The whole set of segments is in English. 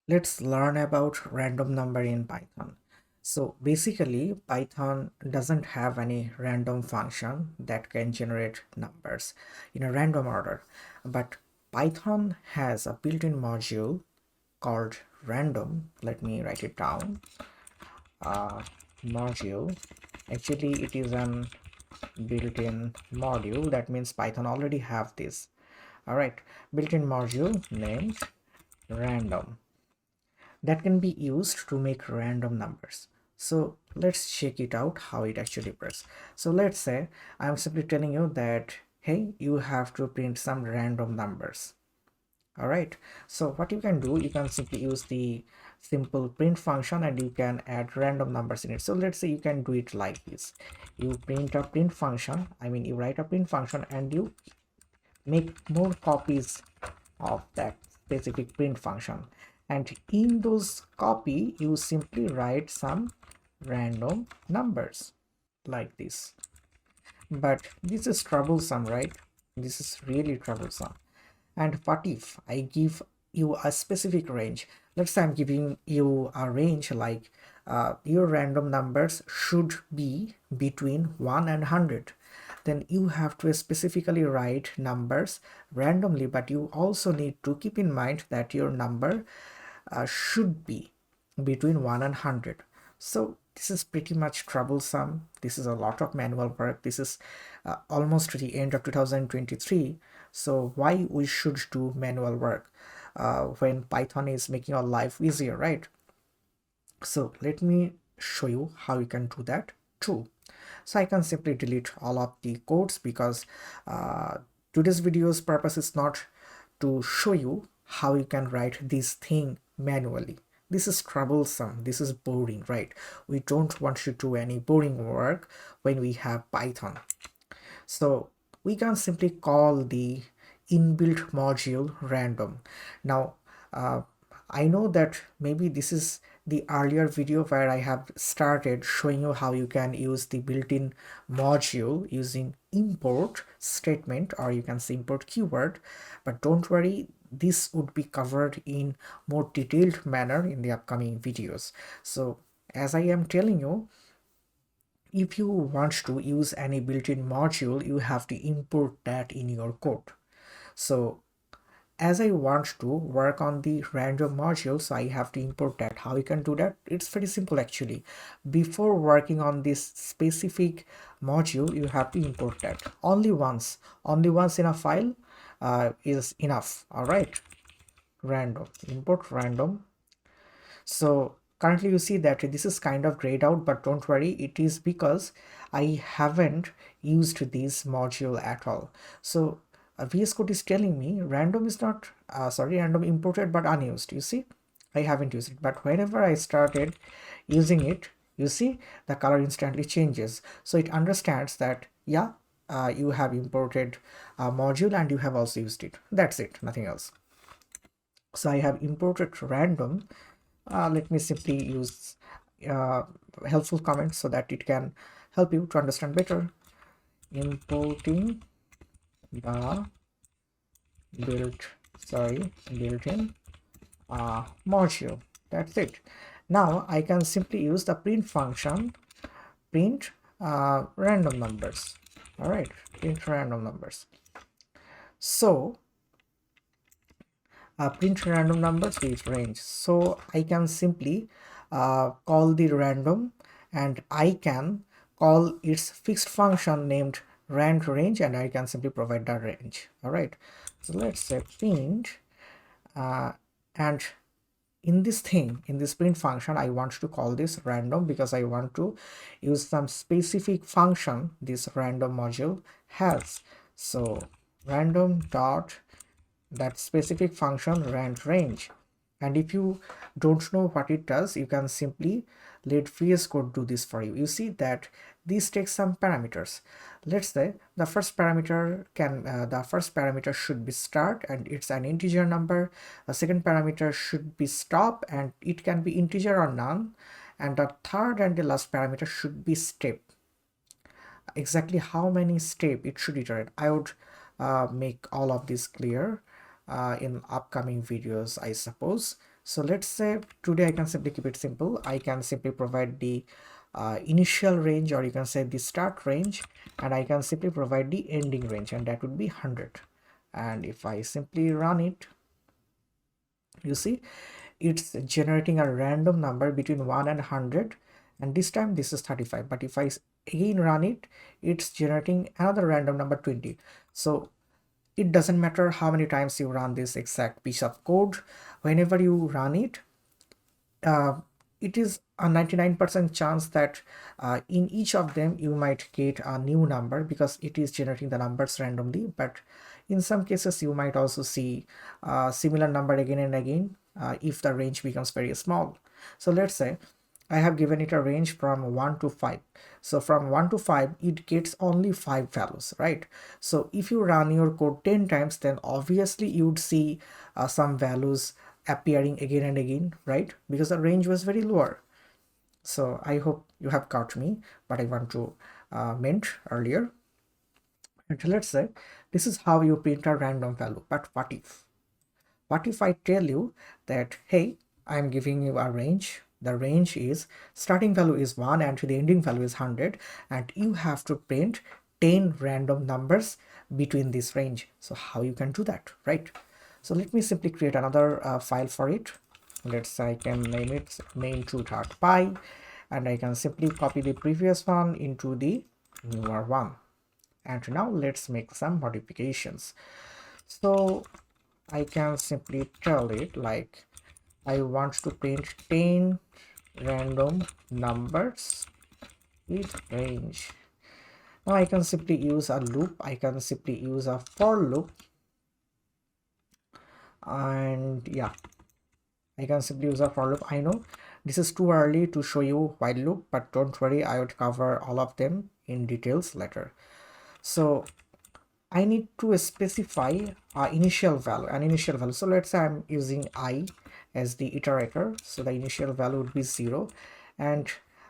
Let's learn about random number in Python. So basically, Python doesn't have any random function that can generate numbers in a random order, but Python has a built-in module called random. Let me write it down. Module. Actually, it is an built-in module. That means Python already have this. All right, built-in module named random that can be used to make random numbers. So let's check it out how it actually works. So let's say I'm simply telling you that, hey, you have to print some random numbers. All right, so what you can do, you can simply use the simple print function and you can add random numbers in it. So let's say you can do it like this. You print a print function, you write a print function and you make more copies of that specific print function, and in those copy you simply write some random numbers like this. But this is troublesome, right? This is really troublesome. And what if I give you a specific range? Let's say I'm giving you a range like your random numbers should be between 1 and 100. Then you have to specifically write numbers randomly, but you also need to keep in mind that your number should be between 1 and 100. So this is pretty much troublesome. This is a lot of manual work. This is almost to the end of 2023. So why we should do manual work when Python is making our life easier, right? So let me show you how you can do that too. So I can simply delete all of the codes because today's video's purpose is not to show you how you can write this thing manually. This is troublesome. This is boring, right? We don't want to do any boring work when we have Python. So we can simply call the inbuilt module random. Now, I know that maybe this is the earlier video where I have started showing you how you can use the built-in module using import statement, or you can say import keyword, but don't worry, this would be covered in more detailed manner in the upcoming videos. So as I am telling you, if you want to use any built-in module, you have to import that in your code. So as I want to work on the random module, so I have to import that. How you can do that? It's very simple actually. Before working on this specific module, you have to import that only once in a file is enough. All right, random, import random. So currently you see that this is kind of grayed out, but don't worry, it is because I haven't used this module at all. So VS Code is telling me random is not random imported but unused. You see, I haven't used it, but whenever I started using it, you see the color instantly changes. So it understands that, yeah, you have imported a module and you have also used it. That's it, nothing else. So I have imported random. Let me simply use uh, helpful comments so that it can help you to understand better. Importing the built-in module. That's it. Now I can simply use the print function, print random numbers. All right, print random numbers. So print random numbers with range. So I can simply call the random, and I can call its fixed function named rand range, and I can simply provide the range. All right, so let's say print and in this print function, I want to call this random because I want to use some specific function this random module has. So random dot that specific function rand range. And if you don't know what it does, you can simply let VS Code do this for you. You see that this takes some parameters. Let's say the first parameter should be start and it's an integer number. The second parameter should be stop and it can be integer or none. And the third and the last parameter should be step. Exactly how many step it should iterate, I would make all of this clear in upcoming videos, I suppose. So let's say today I can simply keep it simple. I can simply provide the initial range, or you can say the start range, and I can simply provide the ending range, and that would be 100. And if I simply run it, you see it's generating a random number between 1 and 100, and this time this is 35. But if I again run it, it's generating another random number 20. So it doesn't matter how many times you run this exact piece of code. Whenever you run it, uh, it is a 99% chance that in each of them you might get a new number, because it is generating the numbers randomly. But in some cases you might also see a similar number again and again if the range becomes very small. So let's say I have given it a range from 1 to 5. So from 1 to 5, it gets only 5 values, right? So if you run your code 10 times, then obviously you would see some values appearing again and again, right? Because the range was very lower. So I hope you have caught me, but I want to meant earlier. And let's say this is how you print a random value. But what if I tell you that, hey, I'm giving you a range. The range is starting value is 1 and the ending value is 100, and you have to print 10 random numbers between this range. So how you can do that, right? So let me simply create another file for it. Let's say I can name it main2.py, and I can simply copy the previous one into the newer one. And now let's make some modifications. So I can simply tell it like I want to print 10 random numbers with range. Now I can simply use a loop. I can simply use a for loop, and yeah, I can simply use a for loop. I know this is too early to show you while loop, but don't worry, I would cover all of them in details later. So I need to specify an initial value. So let's say I'm using I as the iterator. So the initial value would be 0, and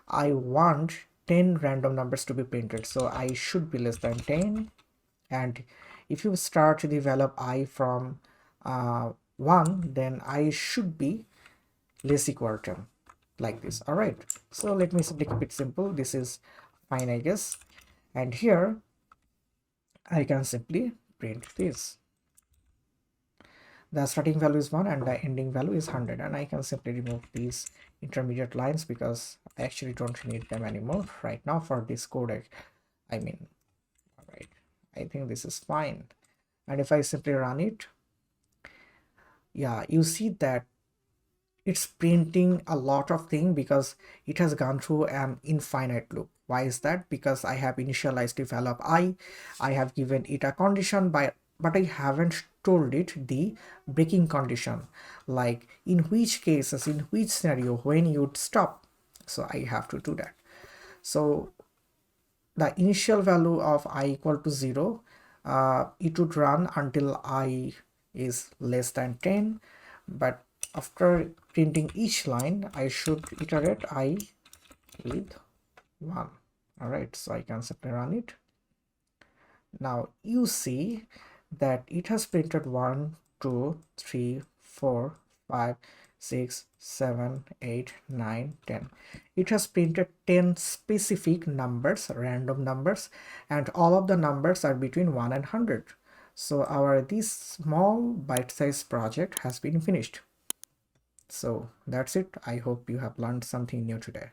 I want 10 random numbers to be printed. So I should be less than 10. And if you start to develop I from 1, then I should be less equal to like this. All right. So let me simply keep it simple. This is fine, I guess. And here I can simply print this. The starting value is 1 and the ending value is 100, and I can simply remove these intermediate lines because I actually don't need them anymore right now for this code. I mean, all right, I think this is fine. And if I simply run it, yeah, you see that it's printing a lot of things because it has gone through an infinite loop. Why is that? Because I have initialized the value of I have given it a condition but I haven't told it the breaking condition, like in which cases, in which scenario, when you'd stop. So I have to do that. So the initial value of I equal to 0, it would run until I is less than 10, but after printing each line I should iterate I with 1. All right, so I can simply run it. Now you see that it has printed 1 2 3 4 5 6 7 8 9 10. It has printed 10 specific numbers, random numbers, and all of the numbers are between 1 and 100. So our this small bite-sized project has been finished. So that's it. I hope you have learned something new today.